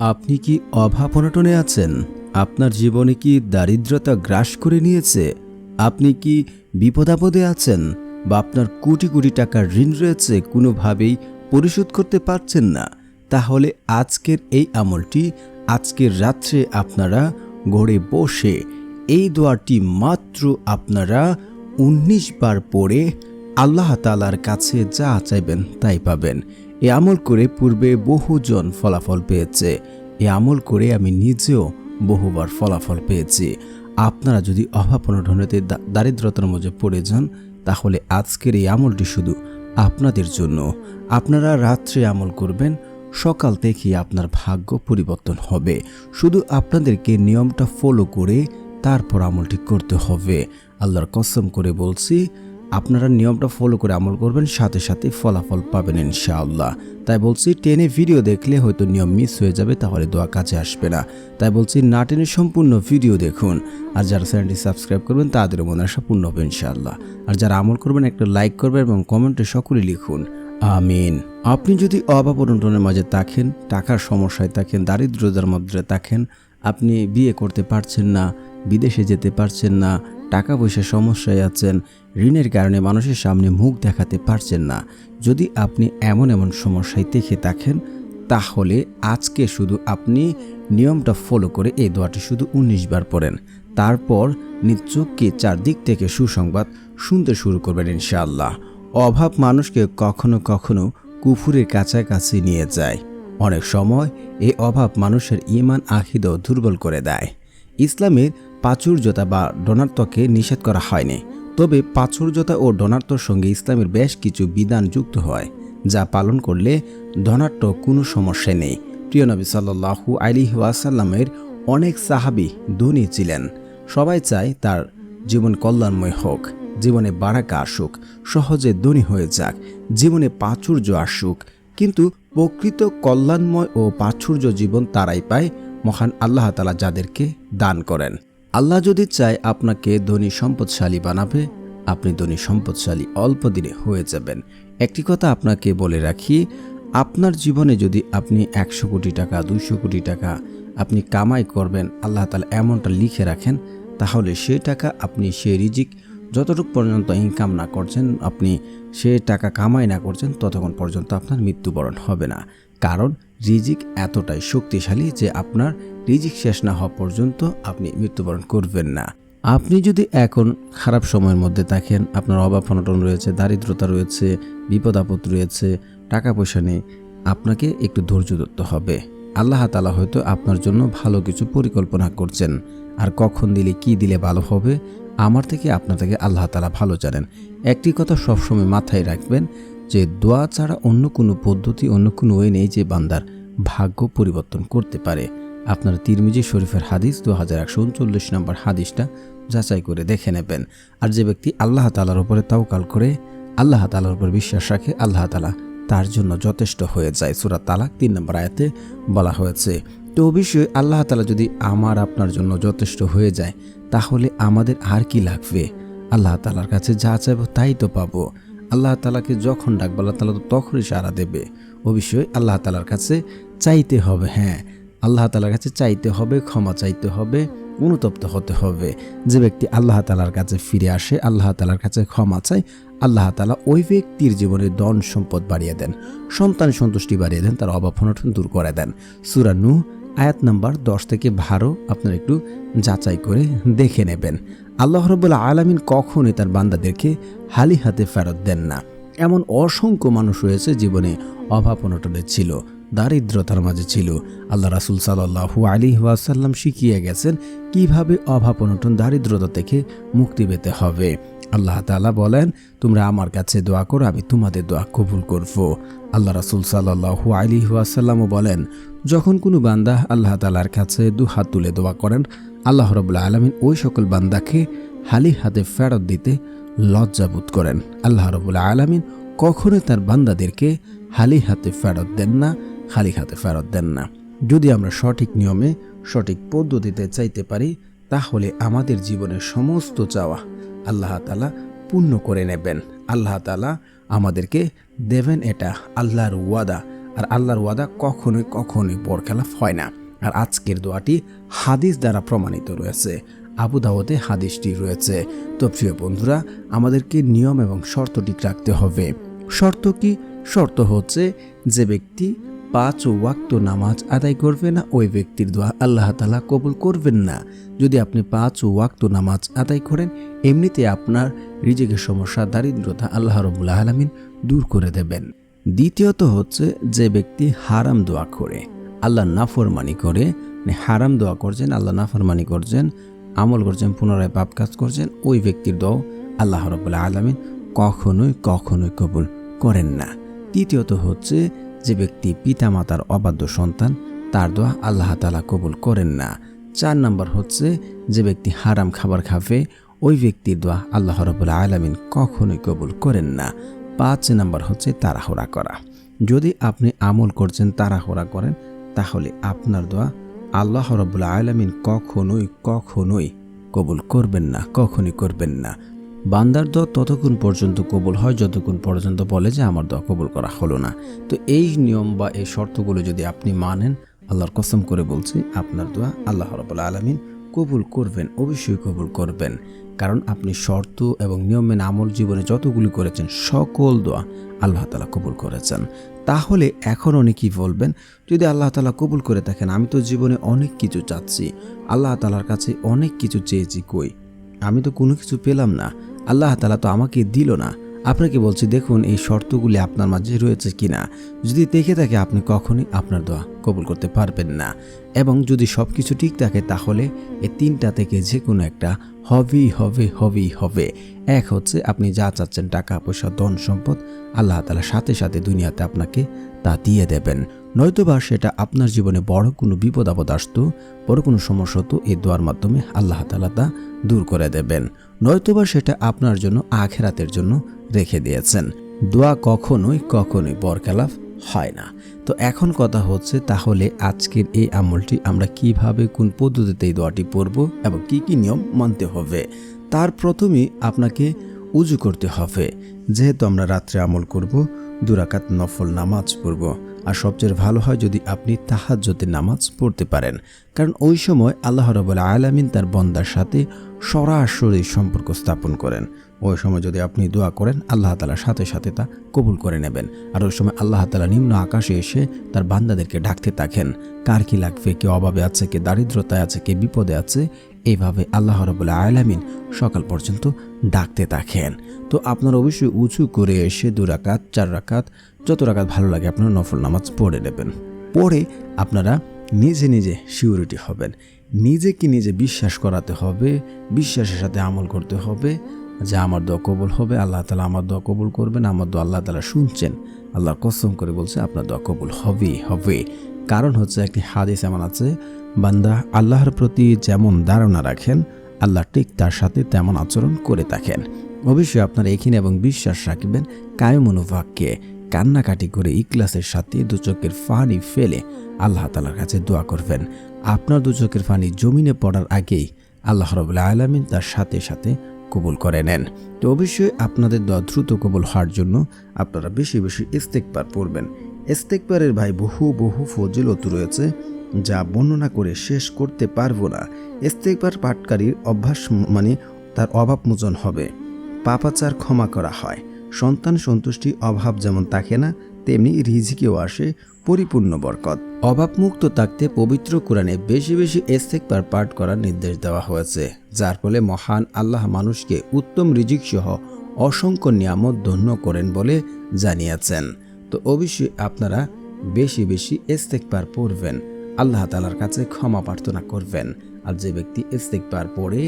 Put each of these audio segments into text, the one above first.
আপনি কি অভাব অনটনে আছেন? আপনার জীবনে কি দারিদ্রতা গ্রাস করে নিয়েছে? আপনি কি বিপদাপদে আছেন? বা আপনার কোটি কোটি টাকার ঋণ রয়েছে, কোনোভাবেই পরিশোধ করতে পারছেন না? তাহলে আজকের এই আমলটি আজকের রাত্রে আপনারা ঘরে বসে এই দোয়াটি মাত্র আপনারা ১৯ বার পড়ে আল্লাহ তাআলার কাছে যা চাইবেন তাই পাবেন। এ আমল করে পূর্বে বহুজন ফলাফল পেয়েছে। এ আমল করে আমি নিজেও বহুবার ফলাফল পেয়েছি। আপনারা যদি অভাব অনটনেতে দারিদ্রতার মধ্যে পড়ে যান, তাহলে আজকের এই আমলটি শুধু আপনাদের জন্য। আপনারা রাত্রে আমল করবেন, সকাল থেকেই আপনার ভাগ্য পরিবর্তন হবে। শুধু আপনাদেরকে নিয়মটা ফলো করে তারপর আমলটি করতে হবে। আল্লাহর কসম করে বলছি, আপনারা নিয়মটা ফলো করে আমল করবেন, সাথে সাথে ফলাফল পাবেন ইনশাআল্লাহ। তাই বলছি, টেনে ভিডিও দেখলে হয়তো নিয়ম মিস হয়ে যাবে, তাহলে দোয়া কাজে আসবে না। তাই বলছি, না টেনে সম্পূর্ণ ভিডিও দেখুন। আর যারা চ্যানেলটি সাবস্ক্রাইব করবেন তাদেরও মনে আশা পূর্ণ হবে ইনশাআল্লাহ। আর যারা আমল করবেন একটা লাইক করবেন এবং কমেন্টে সকলে লিখুন আমিন। আপনি যদি অভাব অনটনের মাঝে থাকেন, টাকার সমস্যায় থাকেন, দারিদ্রতার মধ্যে থাকেন, আপনি বিয়ে করতে পারছেন না, বিদেশে যেতে পারছেন না, টাকা পয়সার সমস্যায় আছেন, ঋণের কারণে মানুষের সামনে মুখ দেখাতে পারছেন না, যদি আপনি এমন সমস্যায় দেখে থাকেন, তাহলে আজকে শুধু আপনি নিয়মটা ফলো করে এই দোয়াটি শুধু ১৯ বার পড়েন। তারপর নিচোখকে চারদিক থেকে সুসংবাদ শুনতে শুরু করবেন ইনশাআল্লাহ। অভাব মানুষকে কখনো কখনো কুফুরের কাছাকাছি নিয়ে যায়। অনেক সময় এই অভাব মানুষের ঈমান আকীদা দুর্বল করে দেয়। ইসলামের প্রাচুর্যতা বা ডোনাত্বকে নিষেধ করা হয়নি, তবে প্রাচুর্যতা ও ডোনাত্বর সঙ্গে ইসলামের বেশ কিছু বিধান যুক্ত হয়, যা পালন করলে ধনাত্ব কোনো সমস্যা নেই। প্রিয় নবী সাল্লাল্লাহু আলাইহি ওয়াসাল্লামের অনেক সাহাবী ধনী ছিলেন। সবাই চায় তার জীবন কল্যাণময় হোক, জীবনে বারাকা আসুক, সহজে ধনী হয়ে যাক, জীবনে প্রাচুর্য আসুক। কিন্তু প্রকৃত কল্যাণময় ও প্রাচুর্য জীবন তারাই পায় মহান আল্লাহ তাআলা যাদেরকে দান করেন। আল্লাহ যদি চায় আপনাকে ধনী সম্পদশালী বানাবে, আপনি ধনী সম্পদশালী অল্প দিনে হয়ে যাবেন। একটি কথা আপনাকে বলে রাখি, আপনার জীবনে যদি আপনি ১০০ কোটি টাকা, ২০০ কোটি টাকা আপনি কামাই করবেন, আল্লাহ তাআলা এমনটা লিখে রাখেন, তাহলে সে টাকা আপনি সে রিজিক যতটুকু পর্যন্ত ইনকাম না করছেন, আপনি সে টাকা কামাই না করছেন, ততক্ষণ পর্যন্ত আপনার মৃত্যুবরণ হবে না। কারণ রিজিক এতটাই শক্তিশালী যে আপনার রিজিক শেষ না হওয়া পর্যন্ত আপনি মৃত্যুবরণ করবেন না। আপনি যদি এখন খারাপ সময়ের মধ্যে থাকেন, আপনার অভাব অনটন রয়েছে, দারিদ্রতা রয়েছে, বিপদ আপদ রয়েছে, টাকা পয়সা নেই, আপনাকে একটু ধৈর্য ধরতে হবে। আল্লাহ তাআলা হয়তো আপনার জন্য ভালো কিছু পরিকল্পনা করছেন, আর কখন দিলে কি দিলে ভালো হবে আমার থেকে আপনার থেকে আল্লাহ তাআলা ভালো জানেন। একটি কথা সবসময় মাথায় রাখবেন যে দোয়া ছাড়া অন্য কোনো পদ্ধতি, অন্য কোনো ওয়ে নেই যে বান্দার ভাগ্য পরিবর্তন করতে পারে। আপনার তিরমিজি শরীফের হাদিস 2139 নম্বর হাদিসটা যাচাই করে দেখে নেবেন। আর যে ব্যক্তি আল্লাহ তাআলার উপরে তাওয়াক্কুল করে, আল্লাহ তাআলার উপর বিশ্বাস রাখে, আল্লাহ তাআলা তার জন্য যথেষ্ট হয়ে যায়। সূরা তালাক ৩ নম্বর আয়াতে বলা হয়েছে। তো অবশ্যই আল্লাহ তাআলা যদি আমার আপনার জন্য যথেষ্ট হয়ে যায়, তাহলে আমাদের আর কি লাগবে? আল্লাহ তাআলার কাছে যা চাইবো তাই তো পাবো। আল্লাহ তাআলাকে যখন ডাকবো, আল্লাহ তাআলা তো তখনই সাড়া দেবে। অবশ্যই আল্লাহ তাআলার কাছে চাইতে হবে। হ্যাঁ, আল্লাহ তাআলার কাছে চাইতে হবে, ক্ষমা চাইতে হবে, অনুতপ্ত হতে হবে। যে ব্যক্তি আল্লাহ তাআলার কাছে ফিরে আসে, আল্লাহ তাআলার কাছে ক্ষমা চায়, আল্লাহ তাআলা ওই ব্যক্তির জীবনে ধন সম্পদ বাড়িয়ে দেন, সন্তান সন্তুষ্টি বাড়িয়ে দেন, তার অভাব অনটন দূর করে দেন। সূরা নূহ আয়াত নাম্বার 10 থেকে 12 আপনারা একটু যাচাই করে দেখে নেবেন। আল্লাহ রাব্বুল আলামিন কখনোই তার বান্দাদেরকে খালি হাতে ফেরত দেন না। এমন অসংখ্য মানুষ রয়েছে জীবনে অভাব অনটনে ছিল, দারিদ্রতার মাঝে ছিল। আল্লাহ রাসূল সাল্লাল্লাহু আলাইহি ওয়াসাল্লাম শিখিয়ে গেছেন কিভাবে অভাব অনটন দারিদ্রতা থেকে মুক্তি পেতে হবে। আল্লাহ তাআলা বলেন, তোমরা আমার কাছে দোয়া করো, আমি তোমাদের দোয়া কবুল করব। আল্লাহ রাসূল সাল্লাল্লাহু আলাইহি ওয়াসাল্লামও বলেন, যখন কোনো বান্দা আল্লাহ তাআলার কাছে দুহাত তুলে দোয়া করেন, আল্লাহ রাব্বুল আলামিন ওই সকল বান্দাকে খালি হাতে ফেরত দিতে লজ্জাবোধ করেন। আল্লাহ রাব্বুল আলামিন কখনোই তার বান্দাদেরকে খালি হাতে ফেরত দেন না, খালি হাতে ফেরত দেন না। যদি আমরা সঠিক নিয়মে, সঠিক পদ্ধতিতে চাইতে পারি, তাহলে আমাদের জীবনের সমস্ত চাওয়া আল্লাহ তাআলা পূর্ণ করে নেবেন। আল্লাহ তাআলা আমাদেরকে দেবেন, এটা আল্লাহর ওয়াদা। আর আল্লাহর ওয়াদা কখনোই বরখেলাফ হয় না। আর আজকের দোয়াটি হাদিস দ্বারা প্রমাণিত রয়েছে, আবু দাউদে হাদিসটি রয়েছে। তো প্রিয় বন্ধুরা, আমাদেরকে নিয়ম এবং শর্ত ঠিক রাখতে হবে। শর্ত কি? শর্ত হচ্ছে যে ব্যক্তি 5 ওয়াক্ত নামাজ আদায় করবে না, ওই ব্যক্তির দোয়া আল্লাহ তাআলা কবুল করবেন না। যদি আপনি 5 ওয়াক্ত নামাজ আদায় করেন, এমনিতে আপনার রিজিকের সমস্যা, দারিদ্রতা আল্লাহ রাব্বুল আলামিন দূর করে দেবেন। দ্বিতীয়ত হচ্ছে যে ব্যক্তি হারাম দোয়া করে, আল্লাহ নাফরমানি করে, হারাম দোয়া করছেন, আল্লাহ নাফরমানি করছেন, আমল করছেন, পুনরায় পাপ কাজ করছেন, ওই ব্যক্তির দোয়া আল্লাহ রাব্বুল আলামিন কখনোই কবুল করেন না। তৃতীয়ত হচ্ছে যে ব্যক্তি পিতামাতার অবাধ্য সন্তান, তার দোয়া আল্লাহ তাআলা কবুল করেন না। 4 নম্বর হচ্ছে যে ব্যক্তি হারাম খাবার খাবে, ওই ব্যক্তির দোয়া আল্লাহ রাব্বুল আলামিন কখনোই কবুল করেন না। 5 নম্বর হচ্ছে তাড়াহুড়া করা। যদি আপনি আমল করছেন, তাড়াহুড়া করেন, তাহলে আপনার দোয়া আল্লাহ রাব্বুল আলামিন কখনোই কবুল করবেন না, কখনোই করবেন না। বান্দার দোয়া ততক্ষণ পর্যন্ত কবুল হয় যতক্ষণ পর্যন্ত বলে যে আমার দোয়া কবুল করা হলো না। তো এই নিয়ম বা এই শর্তগুলো যদি আপনি মানেন, আল্লাহর কসম করে বলছি, আপনার দোয়া আল্লাহ রাব্বুল আলামিন কবুল করবেন, অবশ্যই কবুল করবেন। কারণ আপনি শর্ত এবং নিয়ম মেনে আমল জীবনে যতগুলি করেছেন, সকল দোয়া আল্লাহ তাআলা কবুল করেছেন। তাহলে এখন অনেকেই বলবেন, যদি আল্লাহ তাআলা কবুল করে থাকেন, আমি তো জীবনে অনেক কিছু চাচ্ছি, আল্লাহ তাআলার কাছে অনেক কিছু চেয়েছি, কই আমি তো কোনো কিছু পেলাম না, আল্লাহ তাআলা তো আমাকে দিল না। আপনাকে বলছি, দেখুন এই শর্তগুলি আপনার মাঝে রয়েছে কিনা। যদি দেখে থাকে, আপনি কখনোই আপনার দোয়া কবুল করতে পারবেন না। এবং যদি সব কিছু ঠিক থাকে, তাহলে এই 3টা থেকে যে কোনো একটা হবে। এক হচ্ছে আপনি যা চাচ্ছেন, টাকা পয়সা, ধন সম্পদ, আল্লাহ তাআলা সাথে সাথে দুনিয়াতে আপনাকে তা দিয়ে দেবেন। নয়তোবা সেটা আপনার জীবনে বড় কোনো বিপদ আপদ আসতো, বড় কোনো সমস্যা হতো, এই দোয়ার মাধ্যমে আল্লাহ তাআলা তা দূর করে দেবেন। নয়তোবা সেটা আপনার জন্য আখিরাতের জন্য রেখে দিয়েছেন। দোয়া কখনোই বরখেলাফ হয় না। তো এখন কথা হচ্ছে, তাহলে আজকের এই আমলটি আমরা কিভাবে, কোন পদ্ধতিতে এই দোয়াটি পড়ব এবং কি নিয়ম মানতে হবে। তার প্রথমেই আপনাকে উজু করতে হবে। যেহেতু আমরা রাত্রে আমল করব, 2 রাকাত নফল নামাজ পড়ব। আর সবচেয়ে ভালো হয় যদি আপনি তাহাজ্জুদের নামাজ পড়তে পারেন, কারণ ওই সময় আল্লাহ রাব্বুল আলামিন তার বান্দার সাথে সরাসরি সম্পর্ক স্থাপন করেন। ওই সময় যদি আপনি দোয়া করেন, আল্লাহ তাআলা সাথে সাথে তা কবুল করে নেবেন। আর ওই সময় আল্লাহ তাআলা নিম্ন আকাশে এসে তার বান্দাদেরকে ডাকতে থাকেন, কার কি লাগবে, কে অভাবে আছে, কে দারিদ্রতায় আছে, কে বিপদে আছে, এইভাবে আল্লাহ রাব্বুল আলামিন সকাল পর্যন্ত ডাকতে থাকেন। তো আপনারা অবশ্যই উঁচু করে এসে 2 রাকাত, 4 রাকাত, যত রাকাত ভালো লাগে আপনারা নফল নামাজ পড়ে নেবেন। পরে আপনারা নিজে সিউরিটি হবেন, নিজে বিশ্বাস করাতে হবে, বিশ্বাসের সাথে আমল করতে হবে যে আমার দোয়া কবুল হবে, আল্লাহ তাআলা আমার দোয়া কবুল করবেন, আমার দোয়া আল্লাহ তাআলা শুনছেন। আল্লাহর কসম করে বলছে, আপনার দোয়া কবুল হবে। কারণ হচ্ছে, একটি হাদিস এমন আছে, বান্দা আল্লাহর প্রতি যেমন ধারণা রাখেন, আল্লাহ ঠিক তার সাথে তেমন আচরণ করে থাকেন। অবশ্যই আপনারা এখানে এবং বিশ্বাস রাখবেন, কায়মনোবাক্যে কান্নাকাটি করে ইখলাসের সাথে 2 চোখের পানি ফেলে আল্লাহ তাআলার কাছে দোয়া করবেন। আপনার 2 চোখের পানি জমিনে পড়ার আগেই আল্লাহ রাব্বুল আলামিন তার সাথে সাথে কবুল করে নেন। তো অবশ্যই আপনাদের দোয়া দ্রুত কবুল হওয়ার জন্য আপনারা বেশি ইস্তেগফার পড়বেন। ইস্তেগফারের ভাই বহু ফজিলত রয়েছে, যা বর্ণনা করে শেষ করতে পারবো না। ইস্তেগফার পাঠকারীর অভ্যাস মানে তার অভাব মোচন হবে, পাপাচার ক্ষমা করা হয়, সন্তান সন্তুষ্টি অভাব যেমন থাকে না, তেমনি রিজিকেও আসে পরিপূর্ণ বরকত। অভাবমুক্ত থাকতে পবিত্র কোরআনে বেশি ইস্তেগফার পাঠ করার নির্দেশ দেওয়া হয়েছে, যার ফলে মহান আল্লাহ মানুষকে উত্তম রিজিক সহ অসংখ্য নিয়ামত ধন্য করেন বলে জানিয়েছেন। তো অবশ্যই আপনারা বেশি ইস্তেগফার পড়বেন, আল্লাহ তাআলার কাছে ক্ষমা প্রার্থনা করবেন। আর যে ব্যক্তি ইস্তেগফার পড়ে,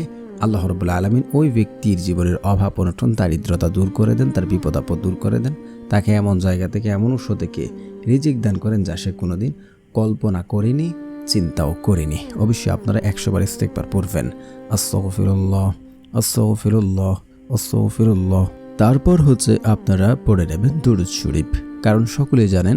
আল্লাহ রাব্বুল আলামিন ওই ব্যক্তির জীবনের অভাব অনটন দারিদ্রতা দূর করে দেন, তার বিপদ আপদ দূর করে দেন, তাকে এমন জায়গা থেকে, এমন উৎস থেকে রিজিক দান করেন যা সে কোনোদিন কল্পনা করেনি, চিন্তাও করেনি। অবশ্যই আপনারা 100 বার ইস্তেগফার পড়বেন, আস্তাগফিরুল্লাহ। তারপর হচ্ছে আপনারা পড়ে নেবেন দুরূদ শরীফ। কারণ সকলেই জানেন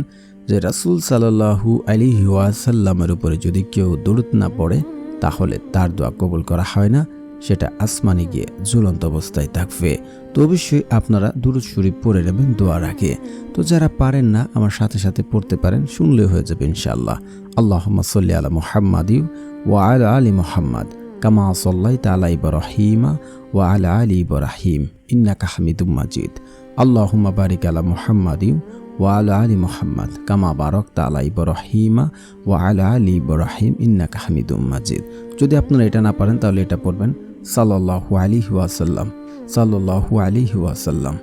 যে রাসূল সাল্লাল্লাহু আলাইহি ওয়াসাল্লামের উপরে যদি কেউ দরুদ না পড়ে, তাহলে তার দোয়া কবুল করা হয় না, সেটা আসমানে গিয়ে ঝুলন্ত অবস্থায় থাকবে। তো অবশ্যই আপনারা দুরূদ শরীফ পড়ে নেবেন দোয়ার আগে। তো যারা পারেন না আমার সাথে সাথে পড়তে পারেন, শুনলে হয়ে যাবে ইনশাআল্লাহ। আল্লাহুম্মা সাল্লি আলা মুহাম্মাদিন ওয়া আলা আলি মুহাম্মাদ কামা সাল্লাইতা আলা ইব্রাহিমা ওয়া আলা আলি ইব্রাহিম ইন্নাকা হামিদুম মাজিদ। আল্লাহুম্মা বারিক আলা মুহাম্মাদিন ওয়া আলা আলি মুহাম্মাদ কামা বারাকতা আলা ইব্রাহিমা ওয়া আলা আলি ইব্রাহিম ইন্নাকা হামিদুম মাজিদ। যদি আপনারা এটা না পারেন তাহলে এটা পড়বেন সাল্লাল্লাহু আলাইহি ওয়াসাল্লাম, সাল্লাল্লাহু আলাইহি ওয়াসাল্লাম।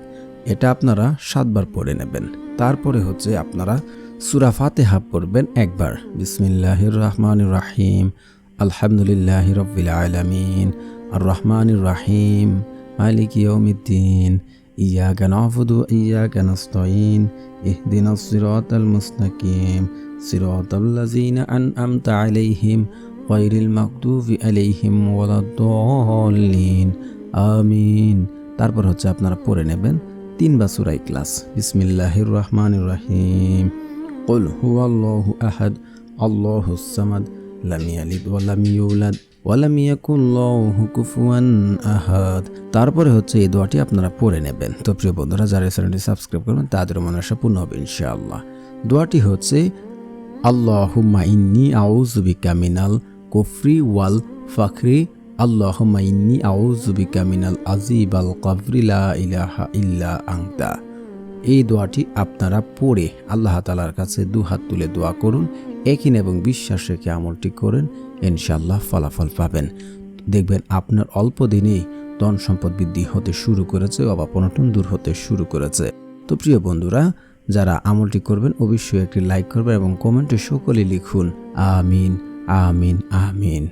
এটা আপনারা 7 বার পড়ে নেবেন। তারপরে হচ্ছে আপনারা সূরা ফাতিহা পড়বেন একবার। বিসমিল্লাহির রহমানির রহিম, আলহামদুলিল্লাহি রাব্বিল আলামিন, আর রহমানির রহিম, মালিকি ইয়াউমিদ্দিন, ইয়াকা না'বুদু ওয়া ইয়াকা নাস্তাঈন, ইহদিনাস সিরাতাল মুস্তাকিম, সিরাতাল লাযিনা আন'আমতা আলাইহিম গায়রিল মাগদুবি আলাইহিম ওয়ালাদ-দাল্লিন, আমিন। তারপর হচ্ছে আপনারা পড়ে নেবেন 3 বার সূরা ইখলাস। বিসমিল্লাহির রহমানির রহিম, কুল হুয়াল্লাহু আহাদ, আল্লাহুস সামাদ, লাম ইয়ালিদ ওয়া লাম ইউলাদ ওয়া লাম ইয়াকুল লাহু কুফুয়ান আহাদ। তারপরে হচ্ছে এই দোয়াটি আপনারা পড়ে নেবেন। তো প্রিয় বন্ধুরা, যারা চ্যানেলটি সাবস্ক্রাইব করবেন তাদের মনসা পূর্ণ হবে ইনশাআল্লাহ। দোয়াটি হচ্ছে আল্লাহুম্মা ইন্নী আউযু বিকা মিনাল কুফরি ওয়াল ফাখরি, আল্লাহুম্মা ইন্নী আউযু বিকা মিনাল আযীবাল কবরি লা ইলাহা ইল্লা আনতা। এই দোয়াটি আপনারা পড়ে আল্লাহ তাআলার কাছে দুহাত তুলে দোয়া করুন, একই এবং বিশ্বাস রেখে আমলটি করেন, ইনশাআল্লাহ ফলাফল পাবেন। দেখবেন আপনার অল্প দিনেই ধন সম্পদ বৃদ্ধি হতে শুরু করেছে, অভাব অনটন দূর হতে শুরু করেছে। তো প্রিয় বন্ধুরা, যারা আমলটি করবেন অবশ্যই একটি লাইক করবেন এবং কমেন্টে সকলে লিখুন আমিন আমিন আমিন।